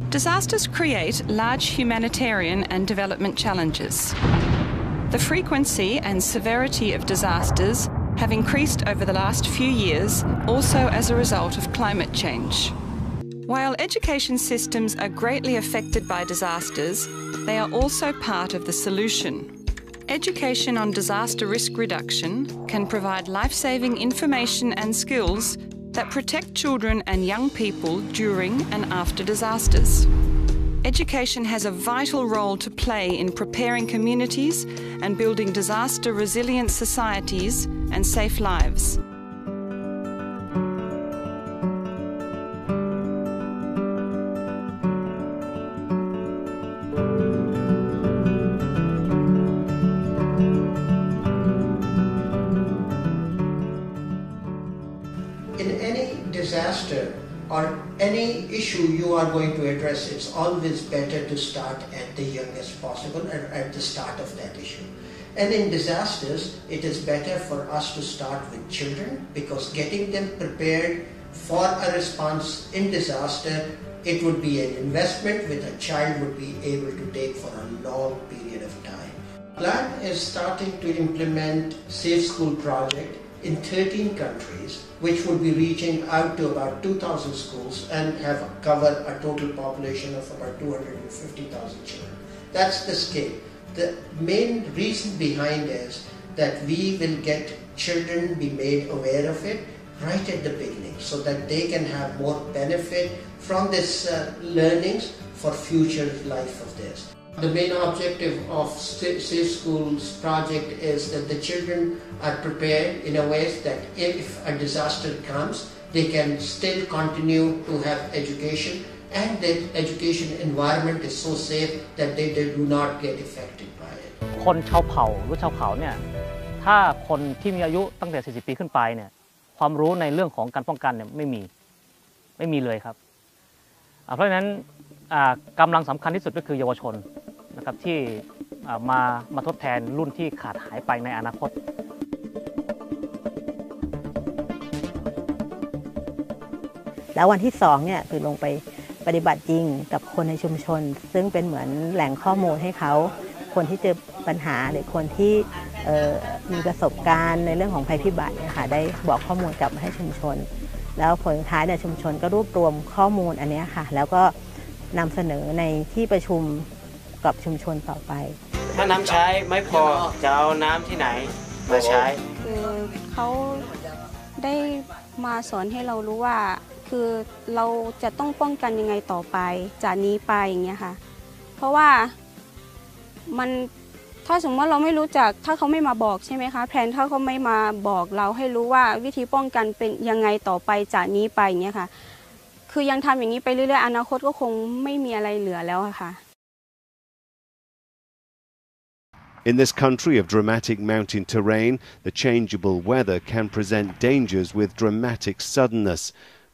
Disasters create large humanitarian and development challenges. The frequency and severity of disasters have increased over the last few years, also as a result of climate change. While education systems are greatly affected by disasters, they are also part of the solution. Education on disaster risk reduction can provide life-saving information and skills that protect children and young people during and after disasters. Education has a vital role to play in preparing communities and building disaster-resilient societies and safe lives. In any disaster or any issue you are going to address, it's always better to start at the youngest possible and at the start of that issue. And in disasters, it is better for us to start with children, because getting them prepared for a response in disaster, it would be an investment which a child would be able to take for a long period of time. Plan is starting to implement Safe School project in 13 countries, which would be reaching out to about 2,000 schools and have covered a total population of about 250,000 children. That's the scale. The main reason behind is that we will get children be made aware of it right at the beginning, so that they can have more benefit from this learnings for future life of theirs. The main objective of Safe Schools project is that the children are prepared in a way that if a disaster comes, they can still continue to have education, and that education environment is so safe that they do not get affected by it. คนชาวเผ่าหรือชาวเขาเนี่ยถ้าคนที่มีอายุตั้งแต่40 ปีขึ้นไปเนี่ยความรู้ในเรื่องของการป้องกันเนี่ยไม่มีเลยครับเพราะฉะนั้นกำลังสำคัญที่สุดก็คือเยาวชนนะครับที่มาทดแทนรุ่นที่ขาดหายไปในอนาคตแล้ววันที่2เนี่ยคือลงไปปฏิบัติจริงกับคนในชุมชนซึ่งเป็นเหมือนแหล่งข้อมูลให้เขาคนที่เจอปัญหาหรือคนที่มีประสบการณ์ในเรื่องของภัยพิบัติเนี่ยค่ะได้บอกข้อมูลกลับมาให้ชุมชนแล้วผลท้ายเนี่ยชุมชนก็รวบรวมข้อมูลอันนี้ค่ะแล้วก็นำเสนอในที่ประชุมกับชุมชนต่อไปถ้าน้ำใช้ไม่พอจะเอาน้ำที่ไหนมาใช้คือเขาได้มาสอนให้เรารู้ว่าคือเราจะต้องป้องกันยังไงต่อไปจากนี้ไปอย่างเงี้ยค่ะเพราะว่ามันถ้าสมมติว่าเราไม่รู้จักถ้าเขาไม่มาบอกใช่ไหมคะแผนถ้าเขาไม่มาบอกเราให้รู้ว่าวิธีป้องกันเป็นยังไงต่อไปจากนี้ไปอย่างเงี้ยค่ะคือยังทำอย่างนี้ไปเรื่อยๆอนาคตก็คงไม่มีอะไรเหลือแล้วค่ะ In this country of dramatic mountain terrain, the changeable weather can present dangers with dramatic suddenness.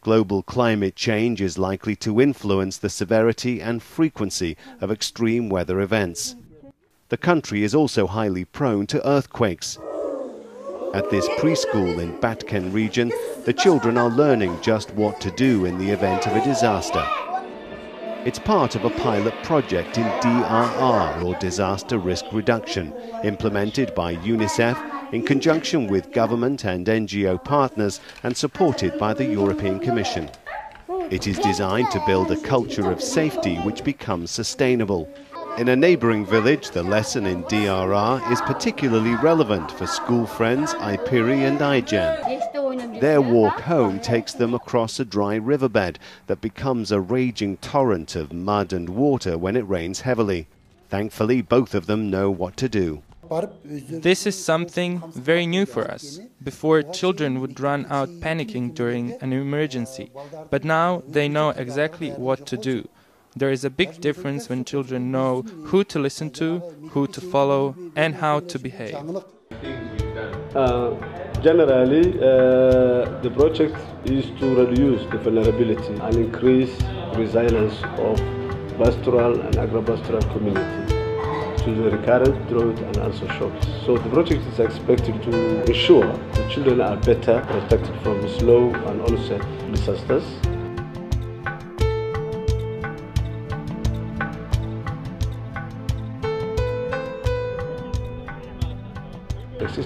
Global climate change is likely to influence the severity and frequency of extreme weather events. The country is also highly prone to earthquakes. At this preschool in Batken region, the children are learning just what to do in the event of a disaster. It's part of a pilot project in DRR, or Disaster Risk Reduction, implemented by UNICEF in conjunction with government and NGO partners and supported by the European Commission. It is designed to build a culture of safety which becomes sustainable. In a neighbouring village, the lesson in DRR is particularly relevant for school friends Ipiri and Ijan. Their walk home takes them across a dry riverbed that becomes a raging torrent of mud and water when it rains heavily. Thankfully, both of them know what to do. This is something very new for us. Before, children would run out panicking during an emergency, but now they know exactly what to do. There is a big difference when children know who to listen to, who to follow, and how to behave. Generally, the project is to reduce the vulnerability and increase resilience of pastoral and agro-pastoral community to the recurrent drought and also shocks. So the project is expected to ensure the children are better protected from slow and onset disasters.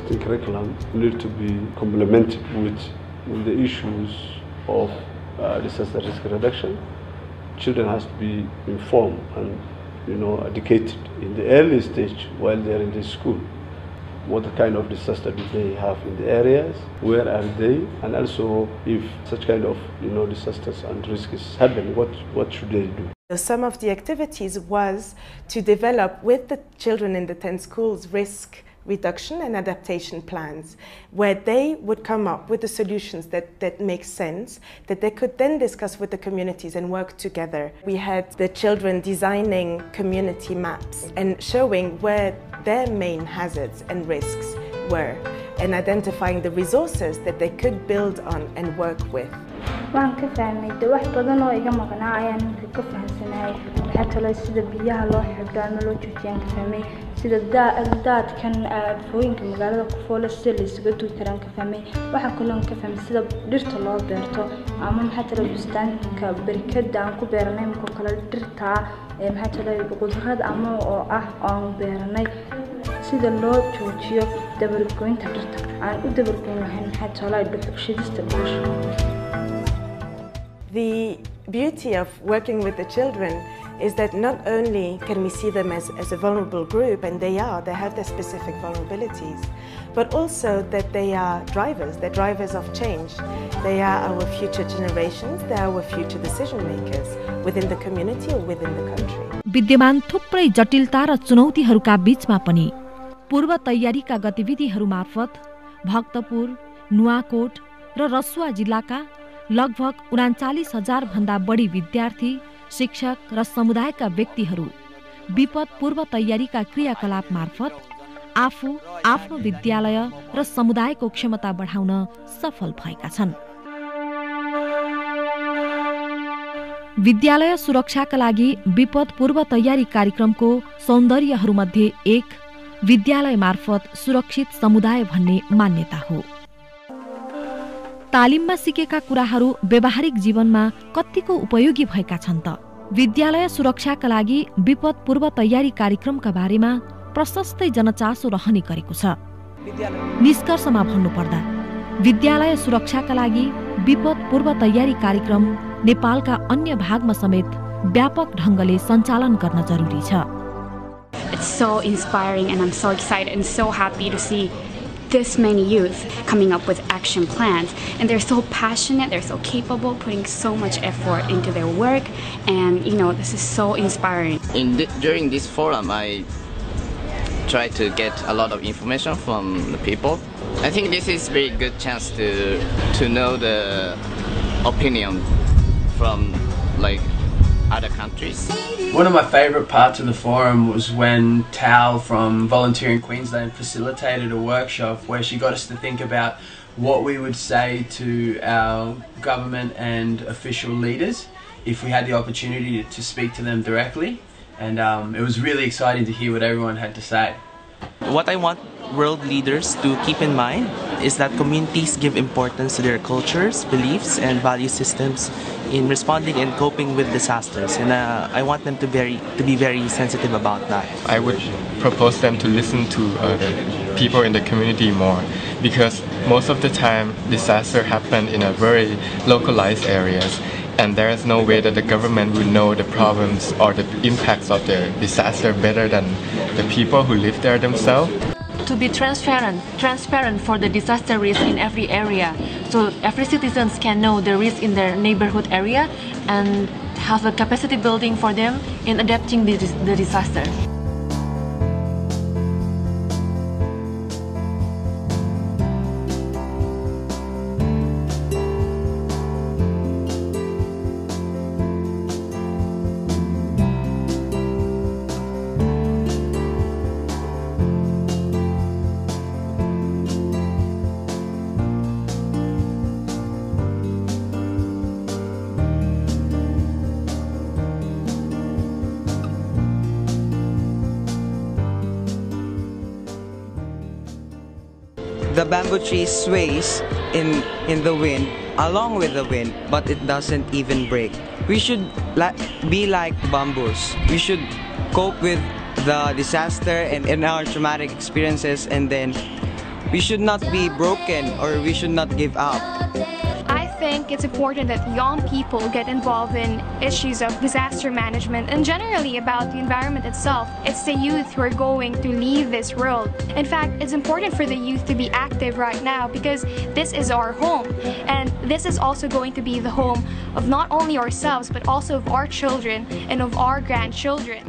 existing curriculum need to be complemented with the issues of disaster risk reduction. Children has to be informed and educated in the early stage while they're in the school. What kind of disaster do they have in the areas? Where are they? And also, if such kind of disasters and risks happen, what should they do? Some of the activities was to develop with the children in the 10 schools risk reduction and adaptation plans, where they would come up with the solutions that make sense, that they could then discuss with the communities and work together. We had the children designing community maps and showing where their main hazards and risks were, and identifying the resources that they could build on and work with. waan ka fahmay wax badan oo iga maqnaa ayaan ka fahamsanahay waxa kale sida biyaha loo xidho ama loo joojiyaan ka fahmay sida daadkan fooyinka magaalada ku foolo sida la isugu duwi karaan ka fahmay waxa kale oo ka fahmay sida dhirta loo beerto ama waxa kale bustaanka barkada aan ku beernay marka kale dhirta waxa kale qudrad ama oo aan beernay sida loo joojiyo dabargoynta dhirta aan u dabargoyn lahayn waxa kale dhuxushidista dhulka. The beauty of working with the children is that not only can we see them as a vulnerable group, and they have their specific vulnerabilities, but also that they are drivers, they're drivers of change. They are our future generations, they are our future decision makers within the community or within the country. विद्यमान थुप्रै जटिलता र चुनौतीहरूका बीचमा पनि पूर्व तयारीका गतिविधिहरू मार्फत भक्तपुर, नुवाकोट र रसुवा जिल्लाका लगभग 39,000 भन्दा बढी विद्यार्थी, शिक्षक र समुदायका व्यक्तिहरू विपद पूर्व तयारीका क्रियाकलाप मार्फत आफू, आफ्नो विद्यालय र समुदायको क्षमता बढाउन सफल भएका छन्। विद्यालय सुरक्षाका लागि विपद पूर्व तयारी कार्यक्रमको सौन्दर्यहरूमध्ये एक विद्यालय मार्फत सुरक्षित समुदाय भन्ने मान्यता हो। तालिममा सिकेका कुराहरू व्यावहारिक जीवनमा कतिको उपयोगी भएका छन् त? विद्यालय सुरक्षाका लागि विपद पूर्व तयारी कार्यक्रमका बारेमा प्रशस्तै जनचासो रहने गरेको छ। निष्कर्षमा भन्नुपर्दा विद्यालय सुरक्षाका लागि विपद पूर्व तयारी कार्यक्रम नेपालका अन्य भागमा समेत व्यापक ढंगले सञ्चालन गर्न जरुरी छ। It's so inspiring and I'm so excited and so happy to see this many youth coming up with action plans, and they're so passionate, they're so capable, putting so much effort into their work, and this is so inspiring. During this forum, I try to get a lot of information from the people. I think this is a very good chance to know the opinion from other countries. One of my favourite parts of the forum was when Tal from Volunteering Queensland facilitated a workshop where she got us to think about what we would say to our government and official leaders if we had the opportunity to speak to them directly, and it was really exciting to hear what everyone had to say. What I want world leaders to keep in mind is that communities give importance to their cultures, beliefs, and value systems in responding and coping with disasters, and I want them to be very sensitive about that. I would propose them to listen to the people in the community more, because most of the time disaster happen in a very localized areas, and there is no way that the government will know the problems or the impacts of the disaster better than the people who live there themselves. To be transparent for the disaster risk in every area, so every citizens can know the risk in their neighborhood area and have a capacity building for them in adapting the disaster. The bamboo tree sways in the wind, along with the wind, but it doesn't even break. We should be like bamboos. We should cope with the disaster and our traumatic experiences, and then We should not be broken, or we should not give up. I think it's important that young people get involved in issues of disaster management and generally about the environment itself. It's the youth who are going to leave this world. In fact, it's important for the youth to be active right now because this is our home, and this is also going to be the home of not only ourselves but also of our children and of our grandchildren.